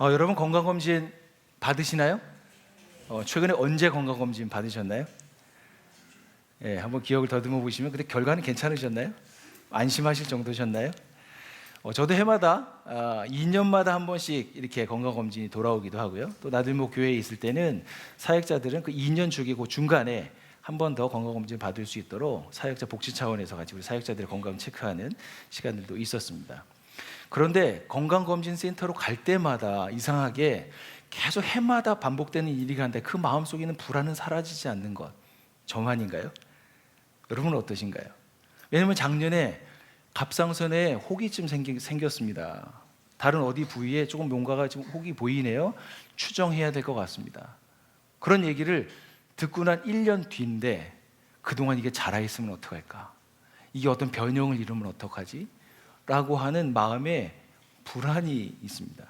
여러분 건강검진 받으시나요? 최근에 언제 건강검진 받으셨나요? 한번 기억을 더듬어 보시면 근데 결과는 괜찮으셨나요? 안심하실 정도셨나요? 저도 해마다 2년마다 한 번씩 이렇게 건강검진이 돌아오기도 하고요. 또 나들목 교회에 있을 때는 사역자들은 그 2년 주기 그 중간에 한 번 더 건강검진 받을 수 있도록 사역자 복지 차원에서 같이 우리 사역자들의 건강 체크하는 시간들도 있었습니다. 그런데 건강검진센터로 갈 때마다 이상하게 계속 해마다 반복되는 일이 한데 그 마음속에는 불안은 사라지지 않는 것, 저만인가요? 여러분은 어떠신가요? 왜냐하면 작년에 갑상선에 혹이 좀 생겼습니다. 다른 어디 부위에 조금 뭔가가 좀 혹이 보이네요. 추정해야 될 것 같습니다. 그런 얘기를 듣고 난 1년 뒤인데 그동안 이게 자라있으면 어떡할까? 이게 어떤 변형을 이루면 어떡하지? 라고 하는 마음에 불안이 있습니다.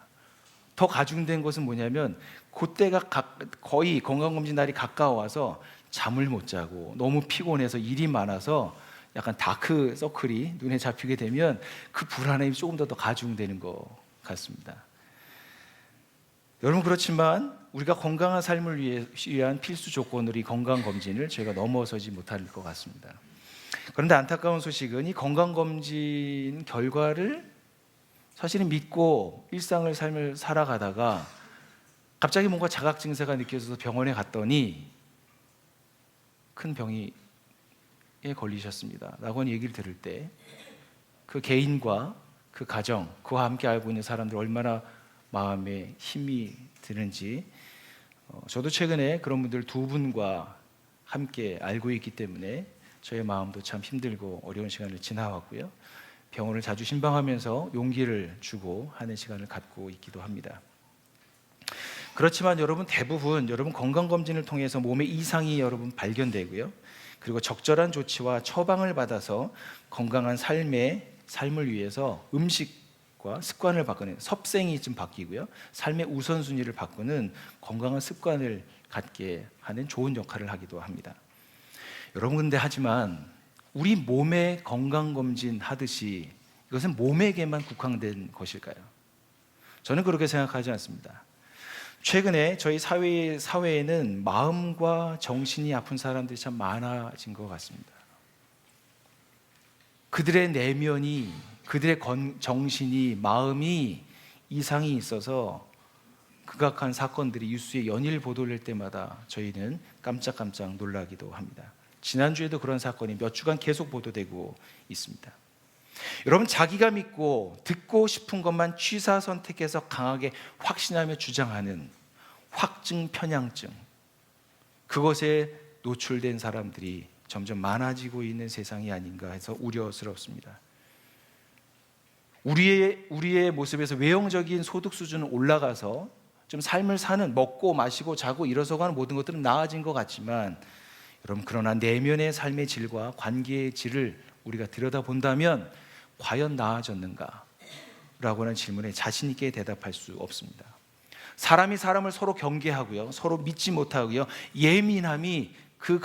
더 가중된 것은 뭐냐면 그때가 거의 건강검진 날이 가까워와서 잠을 못 자고 너무 피곤해서 일이 많아서 약간 다크 서클이 눈에 잡히게 되면 그 불안함이 조금 더 가중되는 것 같습니다. 여러분, 그렇지만 우리가 건강한 삶을 위한 필수 조건으로 이 건강검진을 저희가 넘어서지 못할 것 같습니다. 그런데 안타까운 소식은 이 건강검진 결과를 사실은 믿고 일상을 삶을 살아가다가 갑자기 뭔가 자각 증세가 느껴져서 병원에 갔더니 큰 병에 걸리셨습니다 라고 하는 얘기를 들을 때 그 개인과 그 가정, 그와 함께 알고 있는 사람들 얼마나 마음에 힘이 드는지 저도 최근에 그런 분들 두 분과 함께 알고 있기 때문에 저의 마음도 참 힘들고 어려운 시간을 지나왔고요. 병원을 자주 신방하면서 용기를 주고 하는 시간을 갖고 있기도 합니다. 그렇지만 여러분, 대부분 여러분 건강검진을 통해서 몸에 이상이 여러분 발견되고요. 그리고 적절한 조치와 처방을 받아서 건강한 삶을 위해서 음식과 습관을 바꾸는 섭생이 좀 바뀌고요. 삶의 우선순위를 바꾸는 건강한 습관을 갖게 하는 좋은 역할을 하기도 합니다. 여러분, 근데 하지만 우리 몸의 건강검진 하듯이 이것은 몸에게만 국한된 것일까요? 저는 그렇게 생각하지 않습니다. 최근에 저희 사회에는 마음과 정신이 아픈 사람들이 참 많아진 것 같습니다. 그들의 내면이, 그들의 정신이, 마음이 이상이 있어서 극악한 사건들이 뉴스에 연일 보도될 때마다 저희는 깜짝깜짝 놀라기도 합니다. 지난주에도 그런 사건이 몇 주간 계속 보도되고 있습니다. 여러분, 자기가 믿고 듣고 싶은 것만 취사 선택해서 강하게 확신하며 주장하는 확증 편향증, 그것에 노출된 사람들이 점점 많아지고 있는 세상이 아닌가 해서 우려스럽습니다. 우리의 모습에서 외형적인 소득 수준은 올라가서 좀 삶을 사는, 먹고 마시고 자고 일어서가는 모든 것들은 나아진 것 같지만 여러분, 그러나 내면의 삶의 질과 관계의 질을 우리가 들여다본다면 과연 나아졌는가? 라고 하는 질문에 자신 있게 대답할 수 없습니다. 사람이 사람을 서로 경계하고요, 서로 믿지 못하고요, 예민함이 그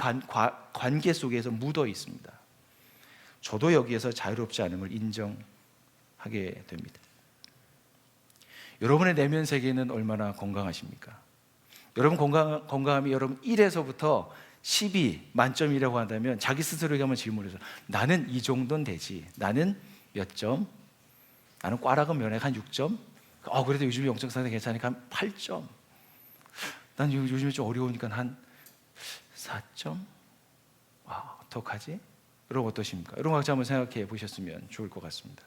관계 속에서 묻어 있습니다. 저도 여기에서 자유롭지 않음을 인정하게 됩니다. 여러분의 내면 세계는 얼마나 건강하십니까? 여러분 건강함이 여러분 1에서부터 10이 만점이라고 한다면 자기 스스로에게 한번 질문해서 나는 이 정도는 되지, 나는 몇 점? 나는 꽈락은 면역 한 6점? 그래도 요즘에 영적 상태 괜찮으니까 한 8점. 난 요즘에 좀 어려우니까 한 4점? 어떡하지? 여러분 어떠십니까? 여러분 각자 한번 생각해 보셨으면 좋을 것 같습니다.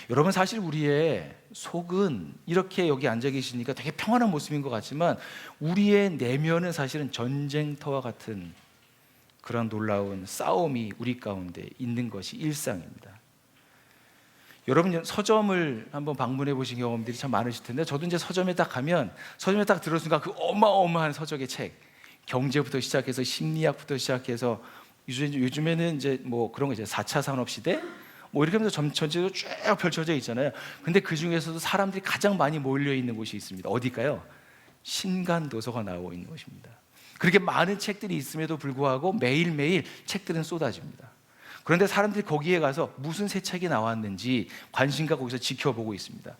여러분, 사실 우리의 속은 이렇게 여기 앉아 계시니까 되게 평안한 모습인 것 같지만 우리의 내면은 사실은 전쟁터와 같은 그런 놀라운 싸움이 우리 가운데 있는 것이 일상입니다. 여러분, 서점을 한번 방문해 보신 경험들이 참 많으실 텐데 저도 이제 서점에 딱 가면 서점에 딱 들어서니까 그 어마어마한 서적의 책, 경제부터 시작해서 심리학부터 시작해서 요즘에는 이제 뭐 그런 거 이제 4차 산업시대 이렇게 하면서 전체적으로 쭉 펼쳐져 있잖아요. 근데 그 중에서도 사람들이 가장 많이 몰려 있는 곳이 있습니다. 어디일까요? 신간 도서가 나오고 있는 곳입니다. 그렇게 많은 책들이 있음에도 불구하고 매일매일 책들은 쏟아집니다. 그런데 사람들이 거기에 가서 무슨 새 책이 나왔는지 관심과 거기서 지켜보고 있습니다.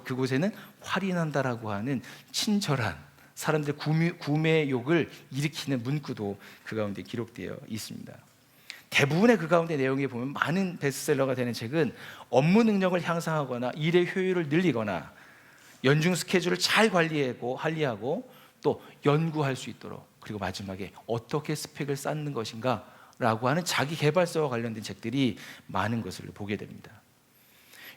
그곳에는 활이 난다라고 하는 친절한 사람들의 구매욕을 일으키는 문구도 그 가운데 기록되어 있습니다. 대부분의 그 가운데 내용에 보면 많은 베스트셀러가 되는 책은 업무 능력을 향상하거나 일의 효율을 늘리거나 연중 스케줄을 잘 관리하고 또 연구할 수 있도록, 그리고 마지막에 어떻게 스펙을 쌓는 것인가 라고 하는 자기 개발서와 관련된 책들이 많은 것을 보게 됩니다.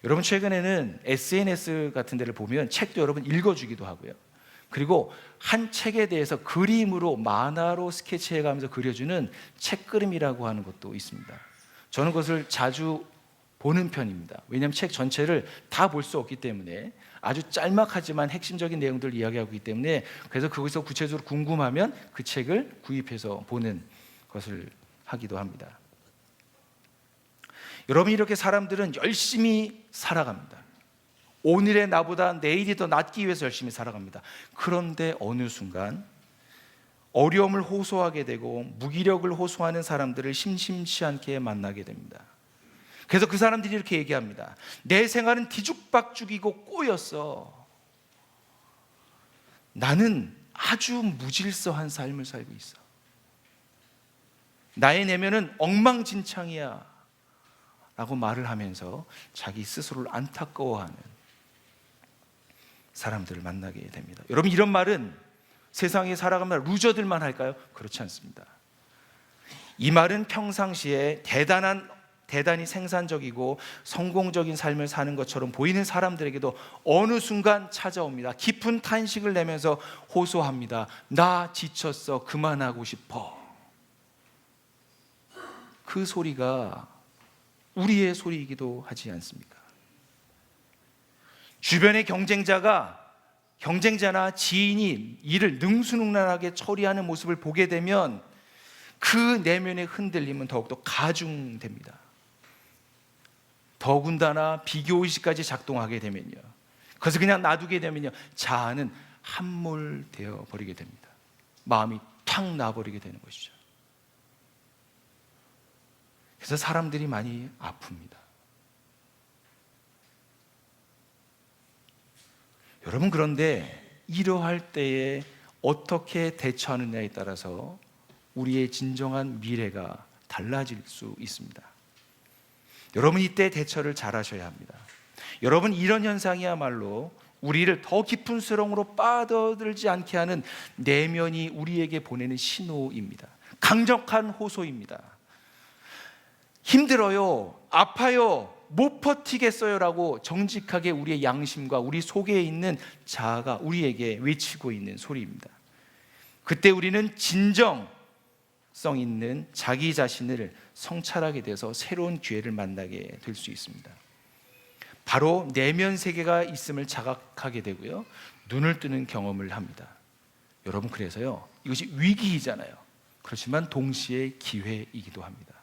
여러분, 최근에는 SNS 같은 데를 보면 책도 여러분 읽어주기도 하고요, 그리고 한 책에 대해서 그림으로 만화로 스케치해가면서 그려주는 책그림이라고 하는 것도 있습니다. 저는 그것을 자주 보는 편입니다. 왜냐하면 책 전체를 다 볼 수 없기 때문에, 아주 짤막하지만 핵심적인 내용들을 이야기하고 있기 때문에, 그래서 거기서 구체적으로 궁금하면 그 책을 구입해서 보는 것을 하기도 합니다. 여러분, 이렇게 사람들은 열심히 살아갑니다. 오늘의 나보다 내일이 더 낫기 위해서 열심히 살아갑니다. 그런데 어느 순간 어려움을 호소하게 되고 무기력을 호소하는 사람들을 심심치 않게 만나게 됩니다. 그래서 그 사람들이 이렇게 얘기합니다. 내 생활은 뒤죽박죽이고 꼬였어. 나는 아주 무질서한 삶을 살고 있어. 나의 내면은 엉망진창이야 라고 말을 하면서 자기 스스로를 안타까워하는 사람들을 만나게 됩니다. 여러분, 이런 말은 세상에 살아가면 루저들만 할까요? 그렇지 않습니다. 이 말은 평상시에 대단히 생산적이고 성공적인 삶을 사는 것처럼 보이는 사람들에게도 어느 순간 찾아옵니다. 깊은 탄식을 내면서 호소합니다. 나 지쳤어. 그만하고 싶어. 그 소리가 우리의 소리이기도 하지 않습니까? 주변의 경쟁자나 지인이 일을 능수능란하게 처리하는 모습을 보게 되면 그 내면의 흔들림은 더욱더 가중됩니다. 더군다나 비교의식까지 작동하게 되면요, 그래서 그냥 놔두게 되면요, 자아는 함몰되어 버리게 됩니다. 마음이 탁 나버리게 되는 것이죠. 그래서 사람들이 많이 아픕니다. 여러분, 그런데 이러할 때에 어떻게 대처하느냐에 따라서 우리의 진정한 미래가 달라질 수 있습니다. 여러분, 이때 대처를 잘 하셔야 합니다. 여러분, 이런 현상이야말로 우리를 더 깊은 수렁으로 빠져들지 않게 하는 내면이 우리에게 보내는 신호입니다. 강력한 호소입니다. 힘들어요, 아파요, 못 버티겠어요 라고 정직하게 우리의 양심과 우리 속에 있는 자아가 우리에게 외치고 있는 소리입니다. 그때 우리는 진정성 있는 자기 자신을 성찰하게 돼서 새로운 기회를 만나게 될 수 있습니다. 바로 내면 세계가 있음을 자각하게 되고요, 눈을 뜨는 경험을 합니다. 여러분, 그래서요, 이것이 위기이잖아요. 그렇지만 동시에 기회이기도 합니다.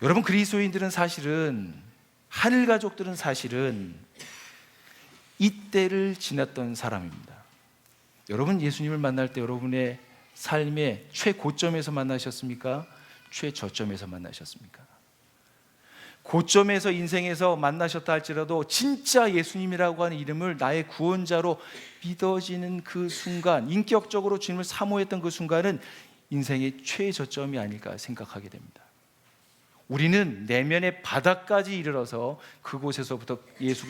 여러분, 그리스도인들은 사실은, 하늘 가족들은 사실은 이때를 지났던 사람입니다. 여러분, 예수님을 만날 때 여러분의 삶의 최고점에서 만나셨습니까? 최저점에서 만나셨습니까? 고점에서, 인생에서 만나셨다 할지라도 진짜 예수님이라고 하는 이름을 나의 구원자로 믿어지는 그 순간, 인격적으로 주님을 사모했던 그 순간은 인생의 최저점이 아닐까 생각하게 됩니다. 우리는 내면의 바닥까지 이르러서 그곳에서부터 예수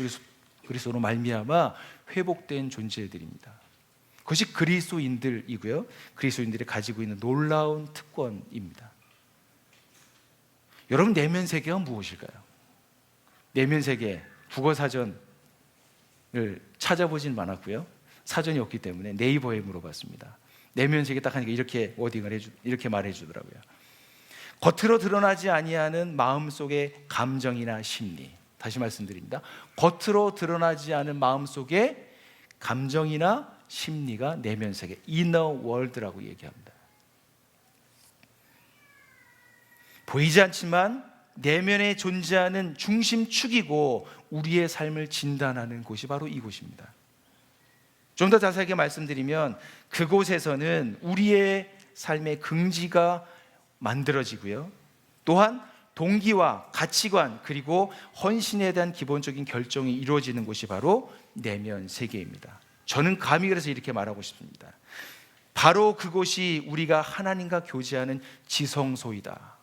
그리스도로 말미암아 회복된 존재들입니다. 그것이 그리스도인들이고요, 그리스도인들이 가지고 있는 놀라운 특권입니다. 여러분, 내면 세계가 무엇일까요? 내면 세계, 국어 사전을 찾아보진 않았고요, 사전이 없기 때문에 네이버에 물어봤습니다. 내면 세계 딱 하니까 이렇게 이렇게 말해주더라고요. 겉으로 드러나지 아니하는 마음속의 감정이나 심리. 다시 말씀드립니다. 겉으로 드러나지 않은 마음속의 감정이나 심리가 내면 세계, inner world라고 얘기합니다. 보이지 않지만 내면에 존재하는 중심축이고 우리의 삶을 진단하는 곳이 바로 이곳입니다. 좀 더 자세하게 말씀드리면, 그곳에서는 우리의 삶의 긍지가 만들어지고요. 또한 동기와 가치관 그리고 헌신에 대한 기본적인 결정이 이루어지는 곳이 바로 내면 세계입니다. 저는 감히 그래서 이렇게 말하고 싶습니다. 바로 그곳이 우리가 하나님과 교제하는 지성소이다.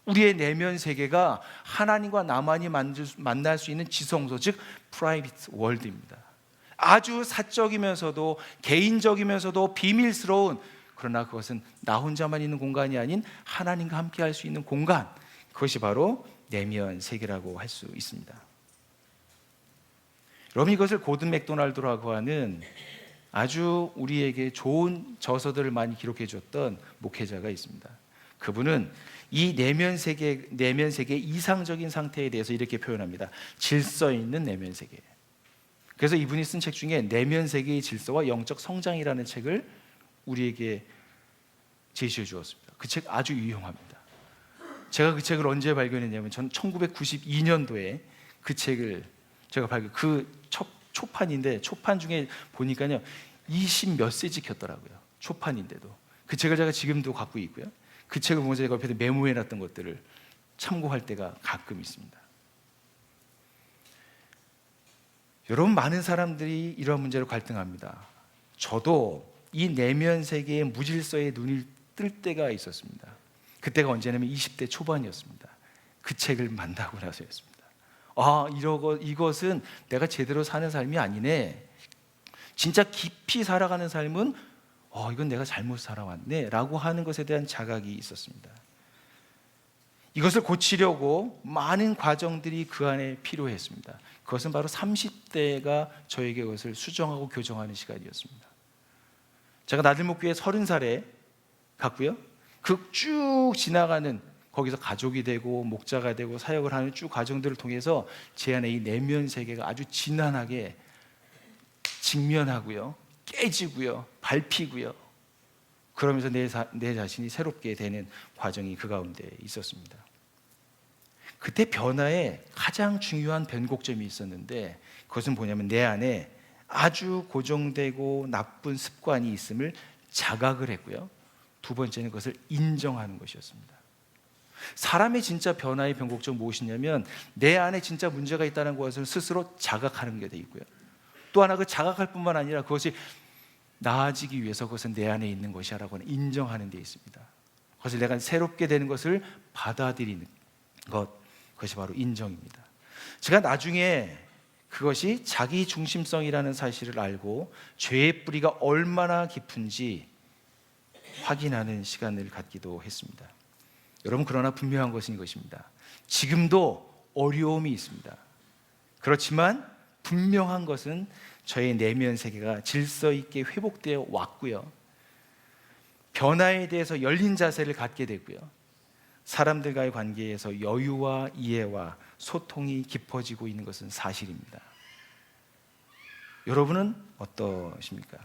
우리의 내면 세계가 하나님과 나만이 만날 수 있는 지성소, 즉 프라이빗 월드입니다. 아주 사적이면서도 개인적이면서도 비밀스러운, 그러나 그것은 나 혼자만 있는 공간이 아닌 하나님과 함께 할 수 있는 공간, 그것이 바로 내면 세계라고 할 수 있습니다. 여러분, 이것을 고든 맥도날드라고 하는 아주 우리에게 좋은 저서들을 많이 기록해 줬던 목회자가 있습니다. 그분은 이 내면 세계의 이상적인 상태에 대해서 이렇게 표현합니다. 질서 있는 내면 세계. 그래서 이분이 쓴 책 중에 내면 세계의 질서와 영적 성장이라는 책을 우리에게 제시해 주었습니다. 그 책 아주 유용합니다. 제가 그 책을 언제 발견했냐면 전 1992년도에 그 책을 제가 그 초판인데, 초판 중에 보니까요 20몇 세 찍혔더라고요. 초판인데도. 그 책을 제가 지금도 갖고 있고요. 그 책을 보면서 제가 옆에서 메모해놨던 것들을 참고할 때가 가끔 있습니다. 여러분, 많은 사람들이 이러한 문제로 갈등합니다. 저도 이 내면 세계의 무질서에 눈이 뜰 때가 있었습니다. 그때가 언제냐면 20대 초반이었습니다. 그 책을 만나고 나서였습니다. 이것은 내가 제대로 사는 삶이 아니네. 진짜 깊이 살아가는 삶은 이건 내가 잘못 살아왔네 라고 하는 것에 대한 자각이 있었습니다. 이것을 고치려고 많은 과정들이 그 안에 필요했습니다. 그것은 바로 30대가 저에게 그것을 수정하고 교정하는 시간이었습니다. 제가 나들목교회 30살에 갔고요. 그 쭉 지나가는, 거기서 가족이 되고 목자가 되고 사역을 하는 쭉 과정들을 통해서 제 안에 이 내면 세계가 아주 진한하게 직면하고요, 깨지고요, 밟히고요, 그러면서 내 자신이 새롭게 되는 과정이 그 가운데 있었습니다. 그때 변화에 가장 중요한 변곡점이 있었는데, 그것은 뭐냐면 내 안에 아주 고정되고 나쁜 습관이 있음을 자각을 했고요, 두 번째는 그것을 인정하는 것이었습니다. 사람의 진짜 변화의 변곡점 무엇이냐면 내 안에 진짜 문제가 있다는 것을 스스로 자각하는 게 돼 있고요, 또 하나 그 자각할 뿐만 아니라 그것이 나아지기 위해서 그것은 내 안에 있는 것이라고 인정하는 데 있습니다. 그것을 내가 새롭게 되는 것을 받아들이는 그것이 바로 인정입니다. 제가 나중에 그것이 자기 중심성이라는 사실을 알고 죄의 뿌리가 얼마나 깊은지 확인하는 시간을 갖기도 했습니다. 여러분, 그러나 분명한 것은 이것입니다. 지금도 어려움이 있습니다. 그렇지만 분명한 것은 저의 내면 세계가 질서 있게 회복되어 왔고요, 변화에 대해서 열린 자세를 갖게 되고요, 사람들과의 관계에서 여유와 이해와 소통이 깊어지고 있는 것은 사실입니다. 여러분은 어떠십니까?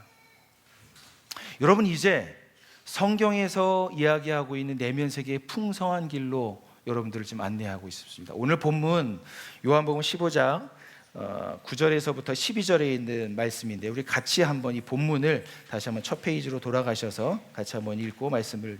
여러분, 이제 성경에서 이야기하고 있는 내면 세계의 풍성한 길로 여러분들을 지금 안내하고 있습니다. 오늘 본문 요한복음 15장 9절에서부터 12절에 있는 말씀인데, 우리 같이 한번 이 본문을 다시 한번 첫 페이지로 돌아가셔서 같이 한번 읽고 말씀을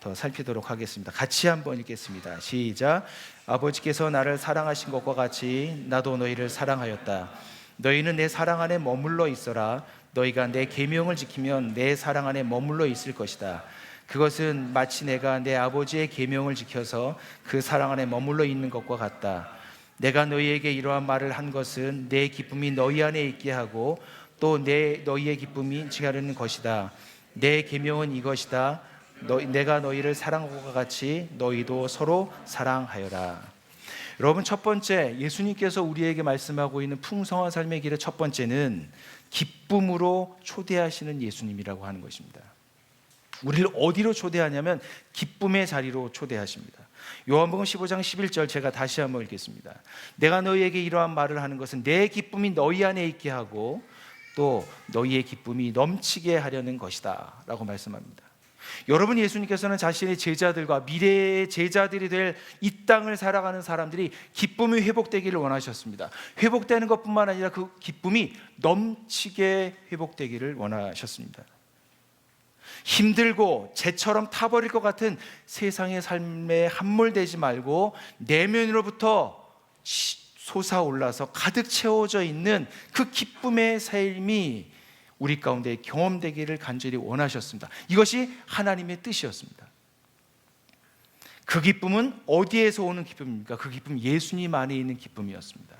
더 살피도록 하겠습니다. 같이 한번 읽겠습니다. 시작. 아버지께서 나를 사랑하신 것과 같이 나도 너희를 사랑하였다. 너희는 내 사랑 안에 머물러 있어라. 너희가 내 계명을 지키면 내 사랑 안에 머물러 있을 것이다. 그것은 마치 내가 내 아버지의 계명을 지켜서 그 사랑 안에 머물러 있는 것과 같다. 내가 너희에게 이러한 말을 한 것은 내 기쁨이 너희 안에 있게 하고 또 너희의 기쁨이 지하려는 것이다. 내 계명은 이것이다. 내가 너희를 사랑한 것과 같이 너희도 서로 사랑하여라. 여러분, 첫 번째, 예수님께서 우리에게 말씀하고 있는 풍성한 삶의 길의 첫 번째는 기쁨으로 초대하시는 예수님이라고 하는 것입니다. 우리를 어디로 초대하냐면 기쁨의 자리로 초대하십니다. 요한복음 15장 11절 제가 다시 한번 읽겠습니다. 내가 너희에게 이러한 말을 하는 것은 내 기쁨이 너희 안에 있게 하고 또 너희의 기쁨이 넘치게 하려는 것이다 라고 말씀합니다. 여러분, 예수님께서는 자신의 제자들과 미래의 제자들이 될 이 땅을 살아가는 사람들이 기쁨이 회복되기를 원하셨습니다. 회복되는 것뿐만 아니라 그 기쁨이 넘치게 회복되기를 원하셨습니다. 힘들고 재처럼 타버릴 것 같은 세상의 삶에 함몰되지 말고 내면으로부터 솟아올라서 가득 채워져 있는 그 기쁨의 삶이 우리 가운데 경험되기를 간절히 원하셨습니다. 이것이 하나님의 뜻이었습니다. 그 기쁨은 어디에서 오는 기쁨입니까? 그 기쁨은 예수님 안에 있는 기쁨이었습니다.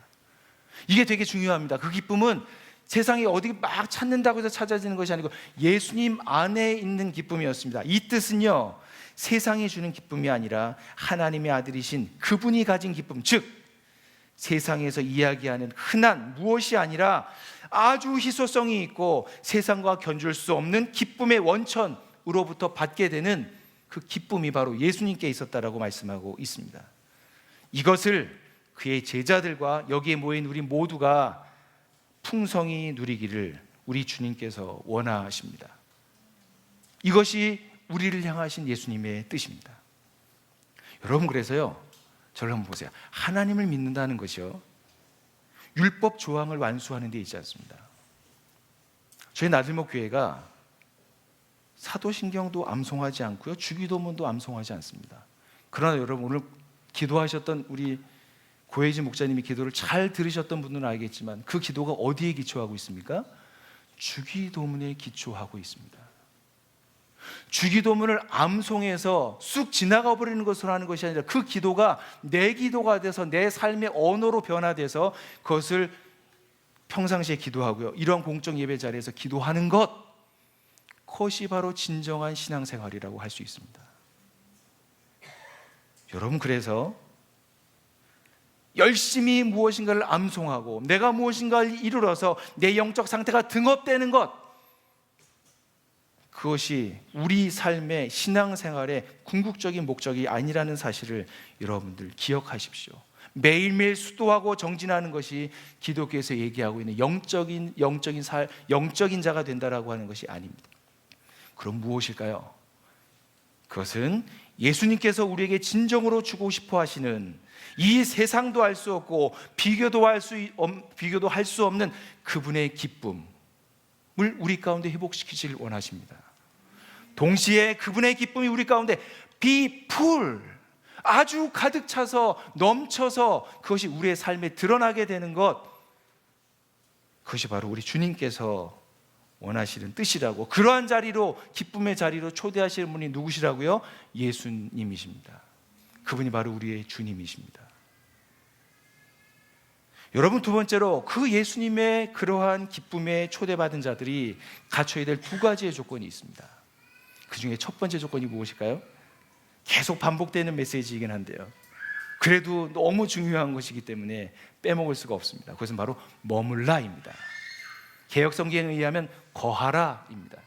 이게 되게 중요합니다. 그 기쁨은 세상에 어디 막 찾는다고 해서 찾아지는 것이 아니고 예수님 안에 있는 기쁨이었습니다. 이 뜻은요, 세상이 주는 기쁨이 아니라 하나님의 아들이신 그분이 가진 기쁨, 즉 세상에서 이야기하는 흔한 무엇이 아니라 아주 희소성이 있고 세상과 견줄 수 없는 기쁨의 원천으로부터 받게 되는 그 기쁨이 바로 예수님께 있었다라고 말씀하고 있습니다. 이것을 그의 제자들과 여기에 모인 우리 모두가 풍성히 누리기를 우리 주님께서 원하십니다. 이것이 우리를 향하신 예수님의 뜻입니다. 여러분, 그래서요, 저를 한번 보세요. 하나님을 믿는다는 것이요, 율법 조항을 완수하는 데 있지 않습니다. 저희 나들목 교회가 사도신경도 암송하지 않고요, 주기도문도 암송하지 않습니다. 그러나 여러분, 오늘 기도하셨던 우리 고혜진 목사님이 기도를 잘 들으셨던 분들은 알겠지만 그 기도가 어디에 기초하고 있습니까? 주기도문에 기초하고 있습니다. 주기도문을 암송해서 쑥 지나가 버리는 것으로 하는 것이 아니라 그 기도가 내 기도가 돼서 내 삶의 언어로 변화돼서 그것을 평상시에 기도하고요, 이러한 공적 예배 자리에서 기도하는 그것이 바로 진정한 신앙생활이라고 할 수 있습니다. 여러분, 그래서 열심히 무엇인가를 암송하고 내가 무엇인가를 이루어서 내 영적 상태가 등업되는 것, 그것이 우리 삶의 신앙생활의 궁극적인 목적이 아니라는 사실을 여러분들 기억하십시오. 매일매일 수도하고 정진하는 것이 기독교에서 얘기하고 있는 영적인 자가 된다라고 하는 것이 아닙니다. 그럼 무엇일까요? 그것은 예수님께서 우리에게 진정으로 주고 싶어 하시는, 이 세상도 알 수 없고 비교도 할 수 없는 그분의 기쁨을 우리 가운데 회복시키길 원하십니다. 동시에 그분의 기쁨이 우리 가운데 아주 가득 차서 넘쳐서 그것이 우리의 삶에 드러나게 되는 것, 그것이 바로 우리 주님께서 원하시는 뜻이라고, 그러한 자리로, 기쁨의 자리로 초대하시는 분이 누구시라고요? 예수님이십니다. 그분이 바로 우리의 주님이십니다. 여러분, 두 번째로 그 예수님의 그러한 기쁨에 초대받은 자들이 갖춰야 될 두 가지의 조건이 있습니다. 그 중에 첫 번째 조건이 무엇일까요? 계속 반복되는 메시지이긴 한데요, 그래도 너무 중요한 것이기 때문에 빼먹을 수가 없습니다. 그것은 바로 머물라입니다. 개역성경에 의하면 거하라입니다.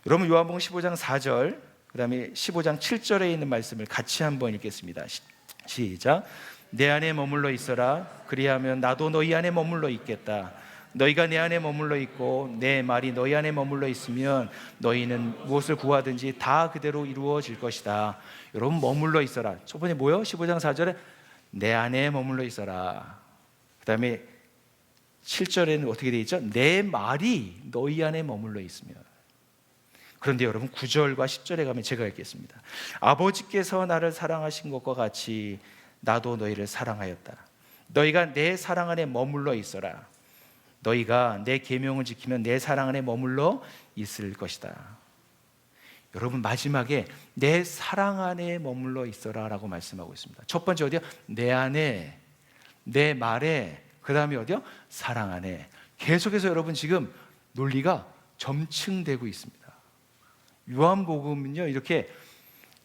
여러분, 요한복음 15장 4절, 그 다음에 15장 7절에 있는 말씀을 같이 한번 읽겠습니다. 시작. 내 안에 머물러 있어라. 그리하면 나도 너희 안에 머물러 있겠다. 너희가 내 안에 머물러 있고 내 말이 너희 안에 머물러 있으면 너희는 무엇을 구하든지 다 그대로 이루어질 것이다. 여러분, 머물러 있어라. 첫 번째 뭐요? 15장 4절에 내 안에 머물러 있어라. 그 다음에 7절에는 어떻게 되어 있죠? 내 말이 너희 안에 머물러 있으면. 그런데 여러분, 9절과 10절에 가면 제가 읽겠습니다. 아버지께서 나를 사랑하신 것과 같이 나도 너희를 사랑하였다. 너희가 내 사랑 안에 머물러 있어라. 너희가 내 계명을 지키면 내 사랑 안에 머물러 있을 것이다. 여러분, 마지막에 내 사랑 안에 머물러 있어라 라고 말씀하고 있습니다. 첫 번째 어디요? 내 안에, 내 말에, 그 다음에 어디요? 사랑 안에. 계속해서 여러분, 지금 논리가 점층되고 있습니다. 요한복음은요, 이렇게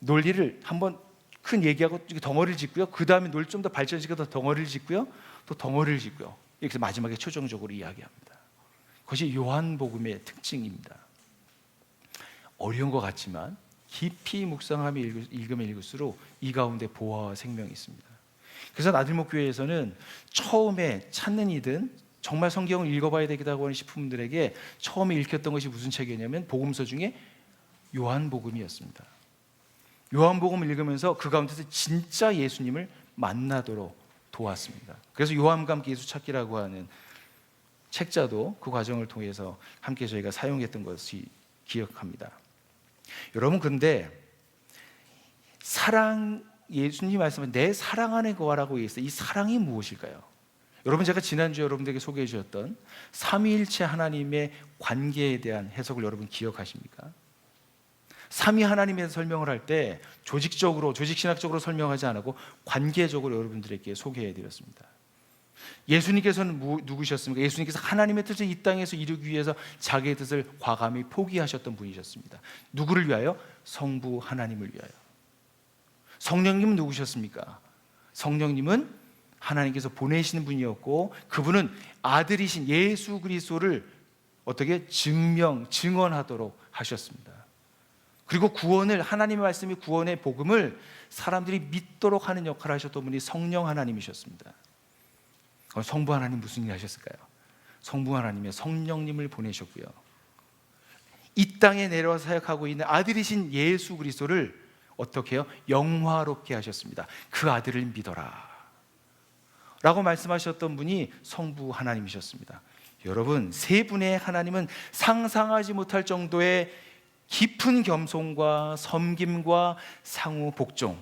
논리를 한번 큰 얘기하고 덩어리를 짓고요, 그 다음에 논리 좀 더 발전시켜서 덩어리를 짓고요, 또 덩어리를 짓고요, 이렇게 마지막에 최종적으로 이야기합니다. 그것이 요한복음의 특징입니다. 어려운 것 같지만 깊이 묵상하며 읽으면 읽을수록 이 가운데 보화와 생명이 있습니다. 그래서 나들목 교회에서는 처음에 찾는 이든 정말 성경을 읽어봐야 되겠다고 하는 싶은 분들에게 처음에 읽혔던 것이 무슨 책이냐면 복음서 중에 요한복음이었습니다. 요한복음을 읽으면서 그 가운데서 진짜 예수님을 만나도록 도왔습니다. 그래서 요한과 함께 예수 찾기라고 하는 책자도 그 과정을 통해서 함께 저희가 사용했던 것이 기억합니다. 여러분, 그런데 사랑, 예수님 말씀은 내 사랑 안에 거하라고 했어요. 이 사랑이 무엇일까요? 여러분, 제가 지난주에 여러분들에게 소개해 주셨던 삼위일체 하나님의 관계에 대한 해석을 여러분 기억하십니까? 삼위 하나님에 대해서 설명을 할 때 조직적으로, 조직신학적으로 설명하지 않고 관계적으로 여러분들에게 소개해 드렸습니다. 예수님께서는 누구셨습니까? 예수님께서 하나님의 뜻을 이 땅에서 이루기 위해서 자기의 뜻을 과감히 포기하셨던 분이셨습니다. 누구를 위하여? 성부 하나님을 위하여. 성령님은 누구셨습니까? 성령님은 하나님께서 보내시는 분이었고, 그분은 아들이신 예수 그리스도를 어떻게 증언하도록 하셨습니다. 그리고 구원을, 하나님의 말씀이 구원의 복음을 사람들이 믿도록 하는 역할을 하셨던 분이 성령 하나님이셨습니다. 성부 하나님 무슨 일 하셨을까요? 성부 하나님의 성령님을 보내셨고요, 이 땅에 내려와서 사역하고 있는 아들이신 예수 그리스도를 어떻게 해요? 영화롭게 하셨습니다. 그 아들을 믿어라 라고 말씀하셨던 분이 성부 하나님이셨습니다. 여러분, 세 분의 하나님은 상상하지 못할 정도의 깊은 겸손과 섬김과 상호 복종,